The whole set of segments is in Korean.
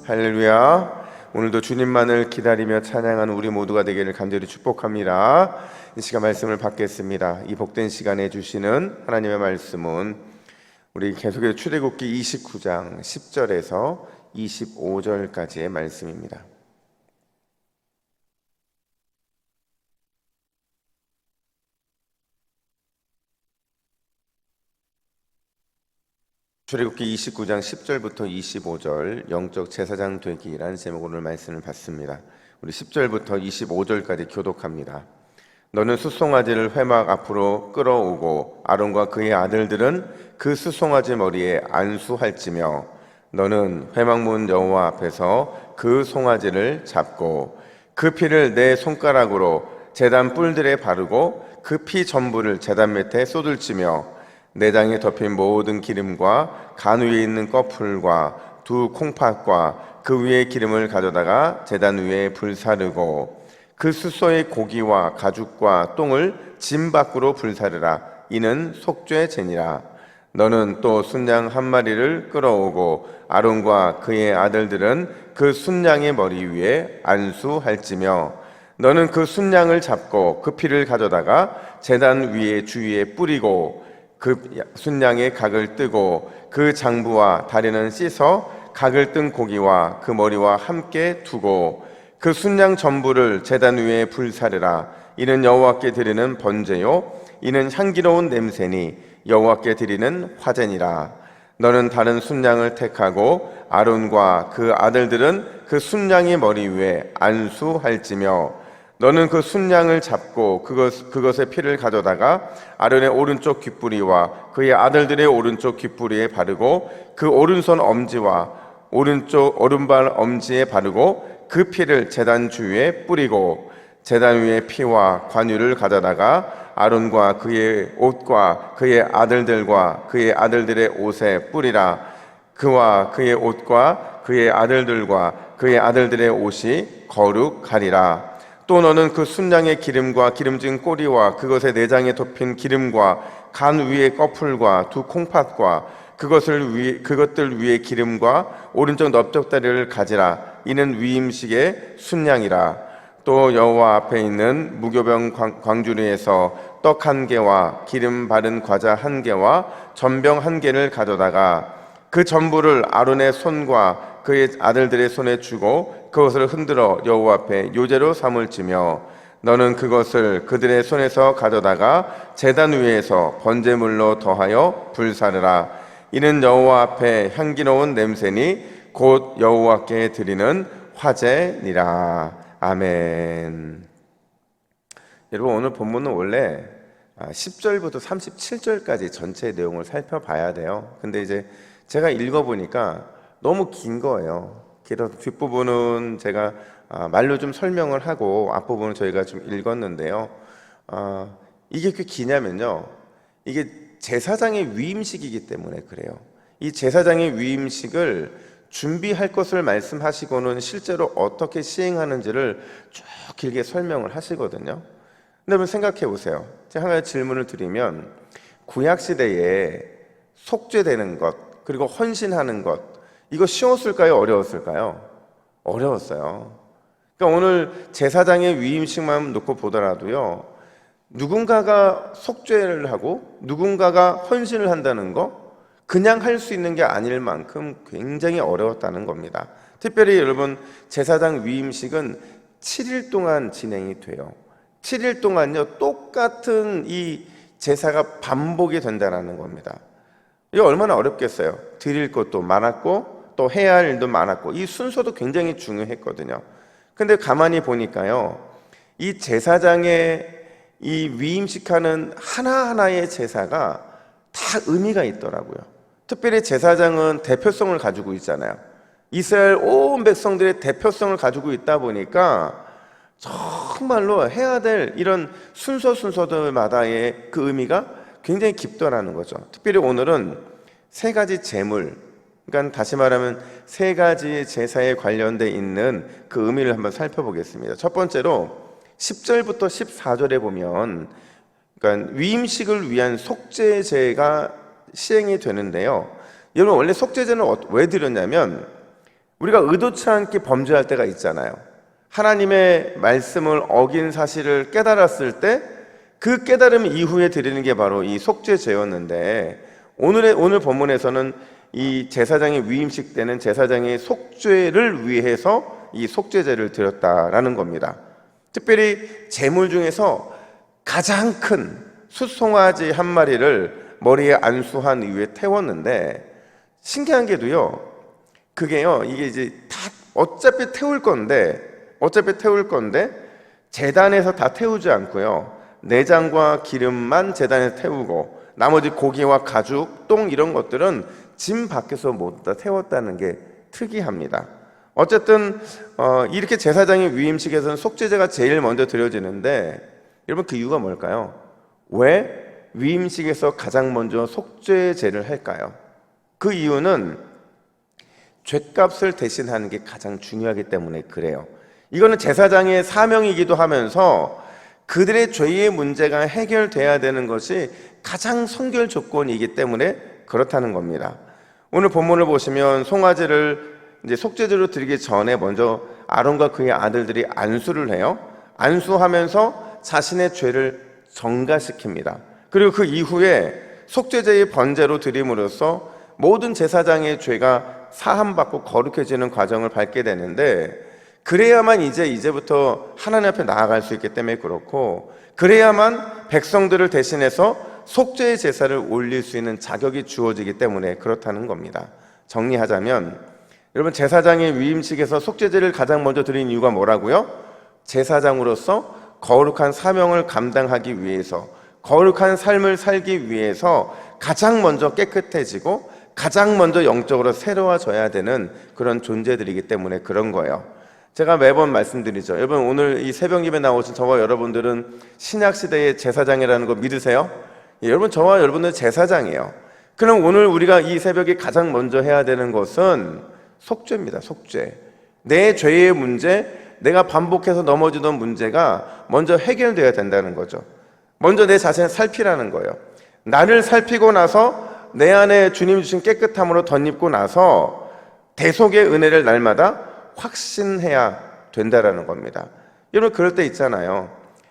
할렐루야. 오늘도 주님만을 기다리며 찬양하는 우리 모두가 되기를 간절히 축복합니다. 이 시간 말씀을 받겠습니다. 이 복된 시간에 주시는 하나님의 말씀은 우리 계속해서 출애굽기 29장 10절에서 25절까지의 말씀입니다. 출애굽기 29장 10절부터 25절 영적 제사장 되기라는 제목으로 말씀을 받습니다. 우리 10절부터 25절까지 교독합니다. 너는 수송아지를 회막 앞으로 끌어오고 아론과 그의 아들들은 그 수송아지 머리에 안수할지며 너는 회막문 여호와 앞에서 그 송아지를 잡고 그 피를 내 손가락으로 제단 뿔들에 바르고 그 피 전부를 제단 밑에 쏟을지며 내장에 덮인 모든 기름과 간 위에 있는 꺼풀과 두 콩팥과 그 위에 기름을 가져다가 제단 위에 불사르고 그 숫소의 고기와 가죽과 똥을 짐 밖으로 불사르라. 이는 속죄제니라. 너는 또 순양 한 마리를 끌어오고 아론과 그의 아들들은 그 순양의 머리 위에 안수할지며 너는 그 순양을 잡고 그 피를 가져다가 제단 위에 주위에 뿌리고 그 순양의 각을 뜨고 그 장부와 다리는 씻어 각을 뜬 고기와 그 머리와 함께 두고 그 순양 전부를 제단 위에 불사르라. 이는 여호와께 드리는 번제요 이는 향기로운 냄새니 여호와께 드리는 화제니라. 너는 다른 순양을 택하고 아론과 그 아들들은 그 순양의 머리 위에 안수할지며 너는 그 순양을 잡고 그것의 피를 가져다가 아론의 오른쪽 귓부리와 그의 아들들의 오른쪽 귓부리에 바르고 그 오른손 엄지와 오른쪽 오른발 엄지에 바르고 그 피를 제단 주위에 뿌리고 제단 위에 피와 관유를 가져다가 아론과 그의 옷과 그의 아들들과 그의 아들들의 옷에 뿌리라. 그와 그의 옷과 그의 아들들과 그의 아들들의 옷이 거룩하리라. 또 너는 그 순양의 기름과 기름진 꼬리와 그것의 내장에 덮인 기름과 간 위의 꺼풀과 두 콩팥과 그것들 위에 기름과 오른쪽 넓적다리를 가지라. 이는 위임식의 순양이라. 또 여호와 앞에 있는 무교병 광주리에서 떡 1개와 기름 바른 과자 1개와 전병 1개를 가져다가 그 전부를 아론의 손과 그의 아들들의 손에 주고 그것을 흔들어 여호와 앞에 요제로 삼을지며 너는 그것을 그들의 손에서 가져다가 제단 위에서 번제물로 더하여 불사르라. 이는 여호와 앞에 향기로운 냄새니 곧 여호와께 드리는 화제니라. 아멘. 여러분, 오늘 본문은 원래 10절부터 37절까지 전체 내용을 살펴봐야 돼요. 근데 이제 제가 읽어보니까 너무 긴 거예요. 그래서 뒷부분은 제가 말로 좀 설명을 하고 앞부분은 저희가 좀 읽었는데요. 이게 꽤 기냐면요, 이게 제사장의 위임식이기 때문에 그래요. 이 제사장의 위임식을 준비할 것을 말씀하시고는 실제로 어떻게 시행하는지를 쭉 길게 설명을 하시거든요. 근데 한번 생각해 보세요. 제가 한 가지 질문을 드리면, 구약시대에 속죄되는 것 그리고 헌신하는 것, 이거 쉬웠을까요? 어려웠을까요? 어려웠어요. 그러니까 오늘 제사장의 위임식만 놓고 보더라도요, 누군가가 속죄를 하고 누군가가 헌신을 한다는 거 그냥 할 수 있는 게 아닐 만큼 굉장히 어려웠다는 겁니다. 특별히 여러분, 제사장 위임식은 7일 동안 진행이 돼요. 7일 동안요 똑같은 이 제사가 반복이 된다는 겁니다. 이게 얼마나 어렵겠어요. 드릴 것도 많았고 또 해야 할 일도 많았고 이 순서도 굉장히 중요했거든요. 근데 가만히 보니까요, 이 제사장의 이 위임식하는 하나하나의 제사가 다 의미가 있더라고요. 특별히 제사장은 대표성을 가지고 있잖아요. 이스라엘 온 백성들의 대표성을 가지고 있다 보니까 정말로 해야 될 이런 순서들마다의 그 의미가 굉장히 깊더라는 거죠. 특별히 오늘은 3가지 제물, 그러니까 다시 말하면 3가지 제사에 관련돼 있는 그 의미를 한번 살펴보겠습니다. 첫 번째로 10절부터 14절에 보면, 그러니까 위임식을 위한 속죄제가 시행이 되는데요. 여러분, 원래 속죄제는 왜 드렸냐면, 우리가 의도치 않게 범죄할 때가 있잖아요. 하나님의 말씀을 어긴 사실을 깨달았을 때 그 깨달음 이후에 드리는 게 바로 이 속죄제였는데, 오늘 본문에서는 이 제사장의 위임식 때는 제사장의 속죄를 위해서 이 속죄제를 드렸다라는 겁니다. 특별히 제물 중에서 가장 큰 숫송아지 한 마리를 머리에 안수한 이후에 태웠는데, 신기한 게도요, 그게요, 이게 이제 다 어차피 태울 건데 제단에서 다 태우지 않고요, 내장과 기름만 제단에서 태우고 나머지 고기와 가죽, 똥 이런 것들은 짐 밖에서 모두 다 태웠다는 게 특이합니다. 어쨌든 이렇게 제사장의 위임식에서는 속죄제가 제일 먼저 드려지는데, 여러분 그 이유가 뭘까요? 왜 위임식에서 가장 먼저 속죄제를 할까요? 그 이유는 죗값을 대신하는 게 가장 중요하기 때문에 그래요. 이거는 제사장의 사명이기도 하면서 그들의 죄의 문제가 해결돼야 되는 것이 가장 선결 조건이기 때문에 그렇다는 겁니다. 오늘 본문을 보시면 송아지를 이제 속죄제로 드리기 전에 먼저 아론과 그의 아들들이 안수를 해요. 안수하면서 자신의 죄를 정가시킵니다. 그리고 그 이후에 속죄제의 번제로 드림으로써 모든 제사장의 죄가 사함받고 거룩해지는 과정을 밟게 되는데, 그래야만 이제부터 하나님 앞에 나아갈 수 있기 때문에 그렇고, 그래야만 백성들을 대신해서 속죄의 제사를 올릴 수 있는 자격이 주어지기 때문에 그렇다는 겁니다. 정리하자면, 여러분 제사장의 위임식에서 속죄제를 가장 먼저 드린 이유가 뭐라고요? 제사장으로서 거룩한 사명을 감당하기 위해서, 거룩한 삶을 살기 위해서 가장 먼저 깨끗해지고 가장 먼저 영적으로 새로워져야 되는 그런 존재들이기 때문에 그런 거예요. 제가 매번 말씀드리죠. 여러분 오늘 이 새벽 예배 나오신 저와 여러분들은 신약시대의 제사장이라는 거 믿으세요? 예, 여러분 저와 여러분은 제사장이에요. 그럼 오늘 우리가 이 새벽에 가장 먼저 해야 되는 것은 속죄입니다. 속죄. 내 죄의 문제, 내가 반복해서 넘어지던 문제가 먼저 해결돼야 된다는 거죠. 먼저 내 자신을 살피라는 거예요. 나를 살피고 나서 내 안에 주님 주신 깨끗함으로 덧입고 나서 대속의 은혜를 날마다 확신해야 된다라는 겁니다. 여러분 그럴 때 있잖아요.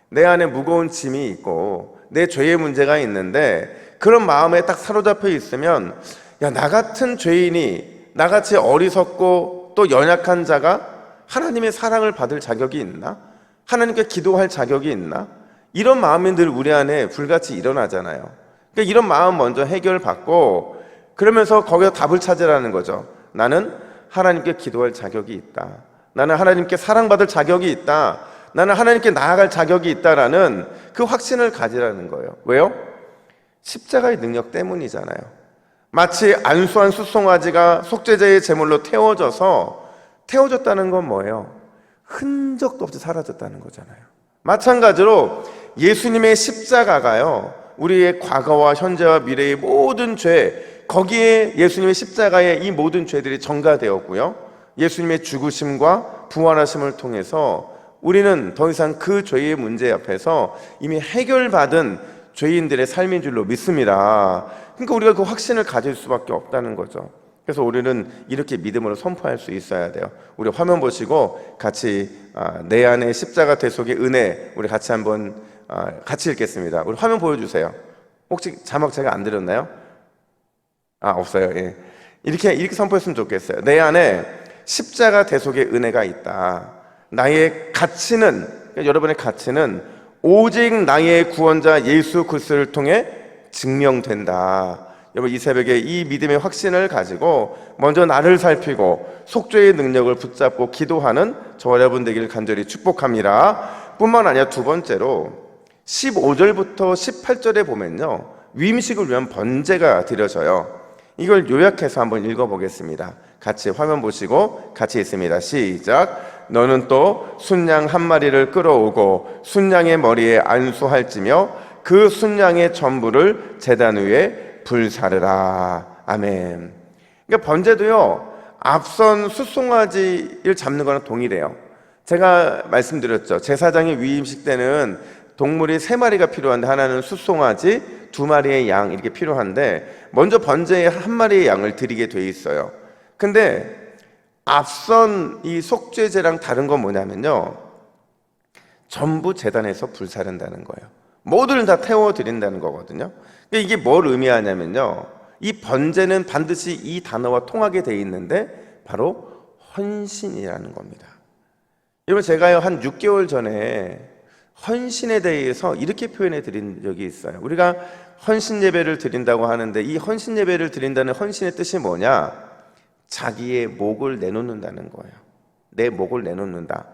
내 안에 무거운 짐이 있고 내 죄의 문제가 있는데 그런 마음에 딱 사로잡혀 있으면, 야, 나 같은 죄인이, 나같이 어리석고 또 연약한 자가 하나님의 사랑을 받을 자격이 있나? 하나님께 기도할 자격이 있나? 이런 마음이 늘 우리 안에 불같이 일어나잖아요. 그러니까 이런 마음 먼저 해결받고, 그러면서 거기서 답을 찾으라는 거죠. 나는 하나님께 기도할 자격이 있다. 나는 하나님께 사랑받을 자격이 있다. 나는 하나님께 나아갈 자격이 있다라는 그 확신을 가지라는 거예요. 왜요? 십자가의 능력 때문이잖아요. 마치 안수한 숫송아지가 속죄제의 제물로 태워졌다는 건 뭐예요? 흔적도 없이 사라졌다는 거잖아요. 마찬가지로 예수님의 십자가가요, 우리의 과거와 현재와 미래의 모든 죄, 거기에 예수님의 십자가에 이 모든 죄들이 전가되었고요, 예수님의 죽으심과 부활하심을 통해서 우리는 더 이상 그 죄의 문제 앞에서 이미 해결받은 죄인들의 삶인 줄로 믿습니다. 그러니까 우리가 그 확신을 가질 수밖에 없다는 거죠. 그래서 우리는 이렇게 믿음으로 선포할 수 있어야 돼요. 우리 화면 보시고 같이 내 안에 십자가 대속의 은혜, 우리 같이 한번 같이 읽겠습니다. 우리 화면 보여주세요. 혹시 자막 제가 안 드렸나요? 없어요. 예. 이렇게 선포했으면 좋겠어요. 내 안에 십자가 대속의 은혜가 있다. 나의 가치는, 그러니까 여러분의 가치는 오직 나의 구원자 예수 그리스도를 통해 증명된다. 여러분 이 새벽에 이 믿음의 확신을 가지고 먼저 나를 살피고 속죄의 능력을 붙잡고 기도하는 저와 여러분 되기를 간절히 축복합니다. 뿐만 아니라 두 번째로 15절부터 18절에 보면요, 위임식을 위한 번제가 드려져요. 이걸 요약해서 한번 읽어보겠습니다. 같이 화면 보시고 같이 있습니다. 시작. 너는 또 순양 한 마리를 끌어오고 순양의 머리에 안수할지며 그 순양의 전부를 제단 위에 불사르라. 아멘. 그러니까 번제도요, 앞선 숫송아지를 잡는 거랑 동일해요. 제가 말씀드렸죠. 제사장의 위임식 때는 동물이 3마리가 필요한데, 하나는 숫송아지, 2마리의 양 이렇게 필요한데, 먼저 번제에 1마리의 양을 드리게 돼 있어요. 근데 앞선 이 속죄제랑 다른 건 뭐냐면요, 전부 제단에서 불사른다는 거예요. 모두를 다 태워드린다는 거거든요. 이게 뭘 의미하냐면요, 이 번제는 반드시 이 단어와 통하게 돼 있는데 바로 헌신이라는 겁니다. 여러분, 제가요 한 6개월 전에 헌신에 대해서 이렇게 표현해 드린 적이 있어요. 우리가 헌신 예배를 드린다고 하는데 이 헌신 예배를 드린다는 헌신의 뜻이 뭐냐? 자기의 목을 내놓는다는 거예요. 내 목을 내놓는다.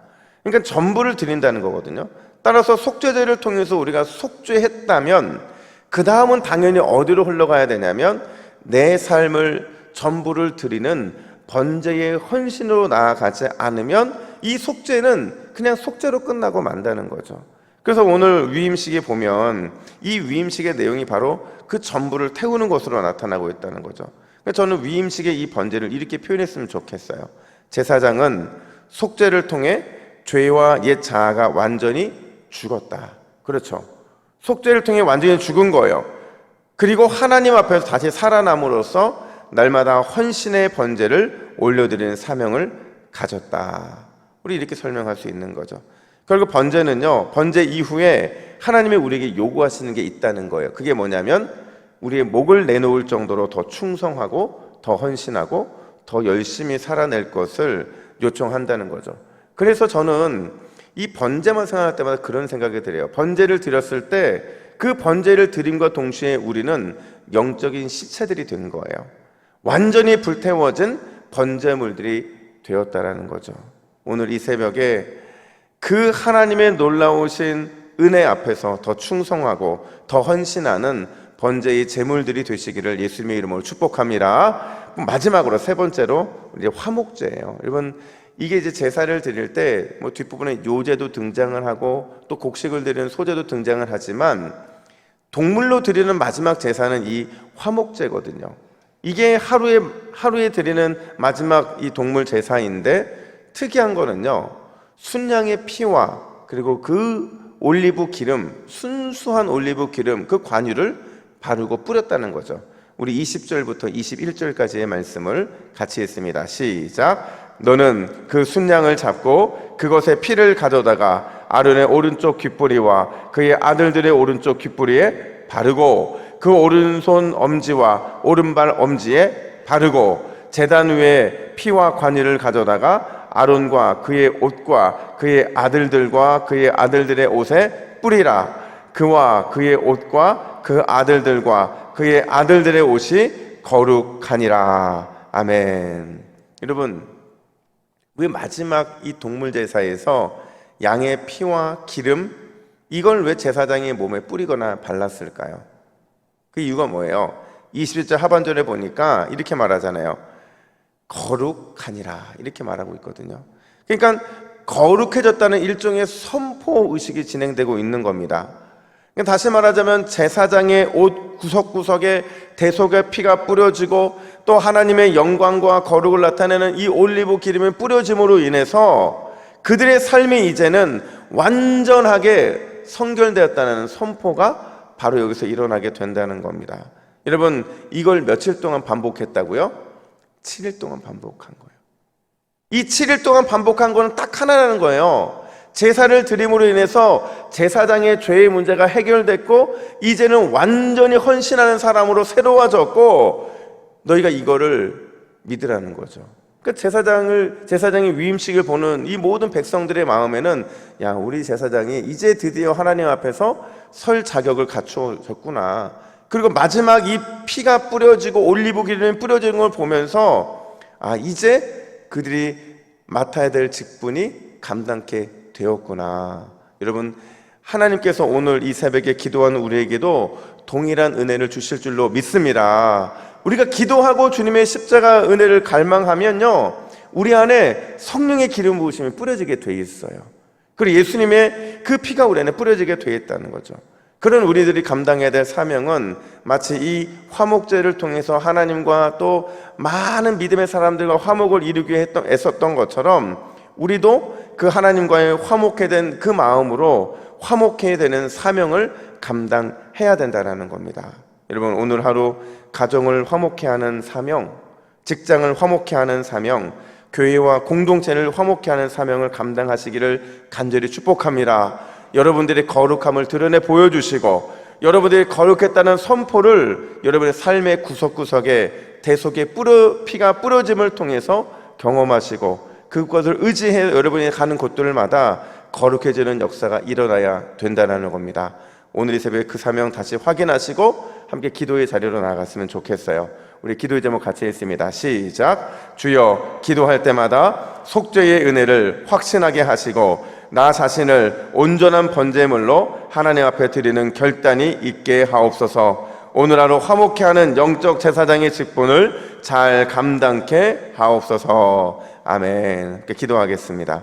그러니까 전부를 드린다는 거거든요. 따라서 속죄제를 통해서 우리가 속죄했다면 그 다음은 당연히 어디로 흘러가야 되냐면 내 삶을 전부를 드리는 번제의 헌신으로 나아가지 않으면 이 속죄는 그냥 속죄로 끝나고 만다는 거죠. 그래서 오늘 위임식에 보면 이 위임식의 내용이 바로 그 전부를 태우는 것으로 나타나고 있다는 거죠. 저는 위임식의 이 번제를 이렇게 표현했으면 좋겠어요. 제사장은 속죄를 통해 죄와 옛 자아가 완전히 죽었다. 그렇죠. 속죄를 통해 완전히 죽은 거예요. 그리고 하나님 앞에서 다시 살아남으로써 날마다 헌신의 번제를 올려드리는 사명을 가졌다. 우리 이렇게 설명할 수 있는 거죠. 결국 번제는요, 번제 이후에 하나님이 우리에게 요구하시는 게 있다는 거예요. 그게 뭐냐면 우리의 목을 내놓을 정도로 더 충성하고 더 헌신하고 더 열심히 살아낼 것을 요청한다는 거죠. 그래서 저는 이 번제만 생각할 때마다 그런 생각이 들어요. 번제를 드렸을 때 그 번제를 드림과 동시에 우리는 영적인 시체들이 된 거예요. 완전히 불태워진 번제물들이 되었다라는 거죠. 오늘 이 새벽에 그 하나님의 놀라우신 은혜 앞에서 더 충성하고 더 헌신하는 번제의 제물들이 되시기를 예수님의 이름으로 축복합니다. 마지막으로 세 번째로 이제 화목제예요. 여러분, 이게 이제 제사를 드릴 때 뭐 뒷부분에 요제도 등장을 하고 또 곡식을 드리는 소제도 등장을 하지만 동물로 드리는 마지막 제사는 이 화목제거든요. 이게 하루에 드리는 마지막 이 동물 제사인데 특이한 거는요, 순양의 피와 그리고 그 올리브 기름, 순수한 올리브 기름, 그 관유를 바르고 뿌렸다는 거죠. 우리 20절부터 21절까지의 말씀을 같이 읽습니다. 시작. 너는 그 순양을 잡고 그것의 피를 가져다가 아론의 오른쪽 귓뿌리와 그의 아들들의 오른쪽 귓뿌리에 바르고 그 오른손 엄지와 오른발 엄지에 바르고 제단 위에 피와 관유를 가져다가 아론과 그의 옷과 그의 아들들과 그의 아들들의 옷에 뿌리라. 그와 그의 옷과 그 아들들과 그의 아들들의 옷이 거룩하니라. 아멘. 여러분, 왜 마지막 이 동물 제사에서 양의 피와 기름, 이걸 왜 제사장의 몸에 뿌리거나 발랐을까요? 그 이유가 뭐예요? 21절 하반절에 보니까 이렇게 말하잖아요. 거룩하니라, 이렇게 말하고 있거든요. 그러니까 거룩해졌다는 일종의 선포 의식이 진행되고 있는 겁니다. 다시 말하자면 제사장의 옷 구석구석에 대속의 피가 뿌려지고 또 하나님의 영광과 거룩을 나타내는 이 올리브 기름이 뿌려짐으로 인해서 그들의 삶이 이제는 완전하게 성결되었다는 선포가 바로 여기서 일어나게 된다는 겁니다. 여러분, 이걸 며칠 동안 반복했다고요? 7일 동안 반복한 거예요. 이 7일 동안 반복한 거는 딱 하나라는 거예요. 제사를 드림으로 인해서 제사장의 죄의 문제가 해결됐고 이제는 완전히 헌신하는 사람으로 새로워졌고 너희가 이거를 믿으라는 거죠. 그러니까 제사장의 위임식을 보는 이 모든 백성들의 마음에는 야, 우리 제사장이 이제 드디어 하나님 앞에서 설 자격을 갖추었구나. 그리고 마지막 이 피가 뿌려지고 올리브 기름이 뿌려지는 걸 보면서 아, 이제 그들이 맡아야 될 직분이 감당케 되었구나. 여러분, 하나님께서 오늘 이 새벽에 기도하는 우리에게도 동일한 은혜를 주실 줄로 믿습니다. 우리가 기도하고 주님의 십자가 은혜를 갈망하면요, 우리 안에 성령의 기름 부으심이 뿌려지게 돼 있어요. 그리고 예수님의 그 피가 우리 안에 뿌려지게 돼 있다는 거죠. 그런 우리들이 감당해야 될 사명은 마치 이 화목제를 통해서 하나님과 또 많은 믿음의 사람들과 화목을 이루기 위해 애썼던 것처럼 우리도 그 하나님과의 화목해 된 그 마음으로 화목해야 되는 사명을 감당해야 된다는 겁니다. 여러분, 오늘 하루 가정을 화목해 하는 사명, 직장을 화목해 하는 사명, 교회와 공동체를 화목케 하는 사명을 감당하시기를 간절히 축복합니다. 여러분들의 거룩함을 드러내 보여주시고 여러분들이 거룩했다는 선포를 여러분의 삶의 구석구석에 대속의 피가 뿌려짐을 통해서 경험하시고 그것을 의지해 여러분이 가는 곳들마다 거룩해지는 역사가 일어나야 된다는 겁니다. 오늘 이 새벽에 그 사명 다시 확인하시고 함께 기도의 자리로 나아갔으면 좋겠어요. 우리 기도의 제목 같이 했습니다. 시작. 주여, 기도할 때마다 속죄의 은혜를 확신하게 하시고 나 자신을 온전한 번제물로 하나님 앞에 드리는 결단이 있게 하옵소서. 오늘 하루 화목케 하는 영적 제사장의 직분을 잘 감당케 하옵소서. 아멘. 기도하겠습니다.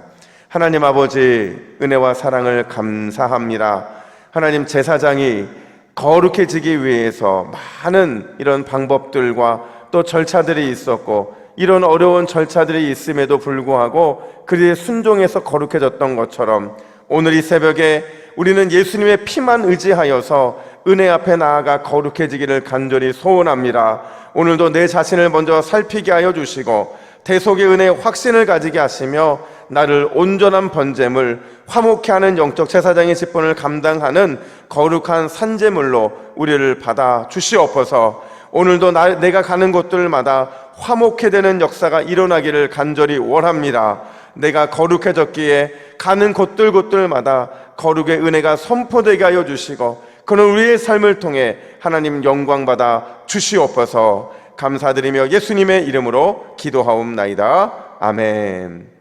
하나님 아버지, 은혜와 사랑을 감사합니다. 하나님, 제사장이 거룩해지기 위해서 많은 이런 방법들과 또 절차들이 있었고 이런 어려운 절차들이 있음에도 불구하고 그들이 순종해서 거룩해졌던 것처럼 오늘 이 새벽에 우리는 예수님의 피만 의지하여서 은혜 앞에 나아가 거룩해지기를 간절히 소원합니다. 오늘도 내 자신을 먼저 살피게 하여 주시고 대속의 은혜의 확신을 가지게 하시며 나를 온전한 번제물, 화목케 하는 영적 제사장의 직분을 감당하는 거룩한 산제물로 우리를 받아 주시옵소서. 오늘도 내가 가는 곳들마다 화목케 되는 역사가 일어나기를 간절히 원합니다. 내가 거룩해졌기에 가는 곳들마다 거룩의 은혜가 선포되게 하여 주시고 그는 우리의 삶을 통해 하나님 영광 받아 주시옵소서. 감사드리며 예수님의 이름으로 기도하옵나이다. 아멘.